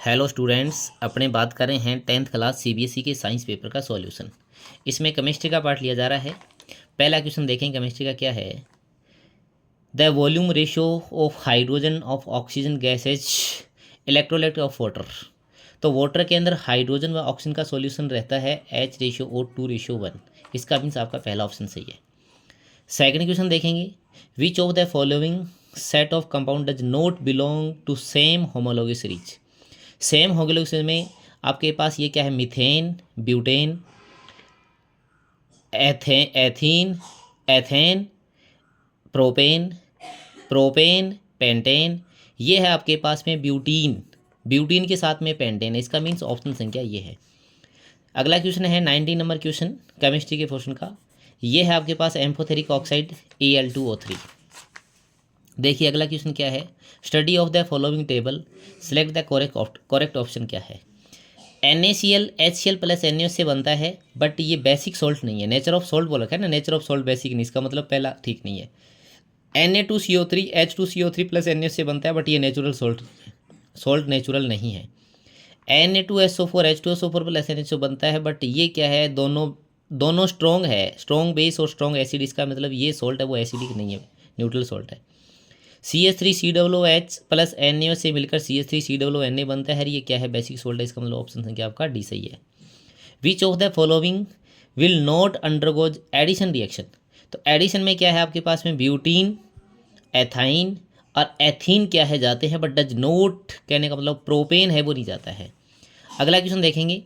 Hello students, अपने बात कर रहे हैं 10th क्लास सीबीएसई के साइंस पेपर का सॉल्यूशन। इसमें केमिस्ट्री का पार्ट लिया जा रहा है। पहला क्वेश्चन देखें केमिस्ट्री का क्या है। The volume ratio of hydrogen of oxygen gases electrolyte of water. तो वाटर के अंदर हाइड्रोजन व ऑक्सीजन का सॉल्यूशन रहता है H/O2:1। इसका मीन्स आपका पहला ऑप्शन सही है। सेकंड क्वेश्चन देखेंगे, which of the following set of compound does not belong to same homologous series. Same homologous में आपके पास ये क्या है, methane, butane, ethene, ethane, propane, propane, pentane. ये है आपके पास में ब्यूटीन, ब्यूटीन के साथ में पेंटेन। इसका मीन्स ऑप्शन संख्या ये है। अगला क्वेश्चन है 19 नंबर क्वेश्चन केमिस्ट्री के पोर्शन का। ये है आपके पास एम्फोथेरिक ऑक्साइड Al2O3। देखिए अगला क्वेश्चन क्या है, study of the following table, select the correct option क्या है। NaCl HCl प्लस NaOH से बनता है, बट ये बेसिक सॉल्ट नहीं है। नेचर ऑफ सॉल्ट बोला है ना, नेचर ऑफ सॉल्ट बेसिक नहीं, इसका मतलब पहला ठीक नहीं है। Na2CO3 H2CO3 प्लस NaOH से बनता है, बट ये नेचुरल सॉल्ट नेचुरल नहीं है। Na2SO4 H2SO4 प्लस NaOH बनता है, बट ये क्या है, दोनों स्ट्रॉन्ग है, स्ट्रॉन्ग बेस और स्ट्रॉन्ग एसिड। इसका मतलब ये सॉल्ट है वो एसिडिक नहीं है, न्यूट्रल सॉल्ट है। CH3COOH प्लस NaOH से मिलकर CH3COONA बनता है, ये क्या है, बेसिक सॉल्ट है। इसका मतलब ऑप्शन संख्या आपका डी सही है। Which of the following will not undergoes addition reaction. तो एडिशन में क्या है आपके पास में, ब्यूटीन, एथाइन और एथीन क्या है जाते हैं, बट डज नोट कहने का मतलब प्रोपेन है वो नहीं जाता है। अगला क्वेश्चन देखेंगे,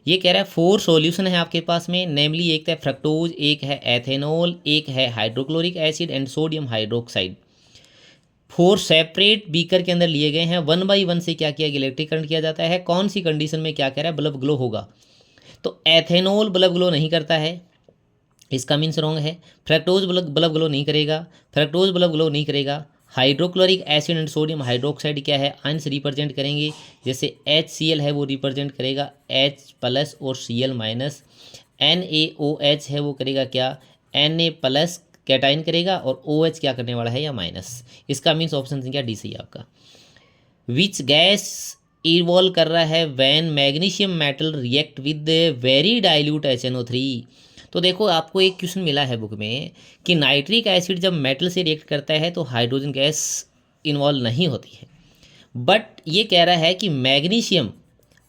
ये कह रहा है 4 सॉल्यूशन है आपके पास में, नेमली एक है फ्रक्टोज, एक है एथेनॉल, एक है hydrochloric acid and sodium hydroxide. 4 separate beaker के अंदर लिए गए हैं। 1 बाई 1 से क्या किया, इलेक्ट्रिक करंट किया जाता है। कौन सी कंडीशन में क्या कह रहा है, बल्ब ग्लो होगा। तो एथेनॉल बल्ब ग्लो नहीं करता है, इसका मीन्स रॉन्ग है। फ्रक्टोज बल्ब ग्लो नहीं करेगा, फ्रक्टोज बल्ब ग्लो नहीं करेगा। Hydrochloric acid and sodium hydroxide क्या है, आयंस रिप्रेजेंट करेंगे। जैसे HCl है वो रिप्रेजेंट करेगा H प्लस और Cl माइनस। NaOH है वो करेगा क्या, Na प्लस कैटाइन करेगा, और OH क्या करने वाला है, या माइनस। इसका मीन्स ऑप्शन संख्या डी सही आपका। विच गैस इवॉल्व कर रहा है when magnesium metal react with very dilute HNO3। तो देखो आपको एक क्वेश्चन मिला है बुक में कि नाइट्रिक एसिड जब मेटल से रिएक्ट करता है तो हाइड्रोजन गैस इन्वॉल्व नहीं होती है, बट ये कह रहा है कि मैग्नीशियम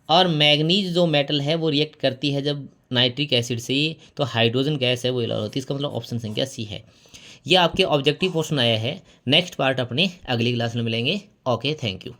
और मैग्नीज जो मेटल है वो रिएक्ट करती है जब नाइट्रिक एसिड से, तो हाइड्रोजन गैस है वो इन्वॉल्व होती है। इसका मतलब ऑप्शन संख्या सी है। ये आपके ऑब्जेक्टिव पोर्शन आया है। नेक्स्ट पार्ट अपने अगली क्लास में मिलेंगे। Okay, thank you.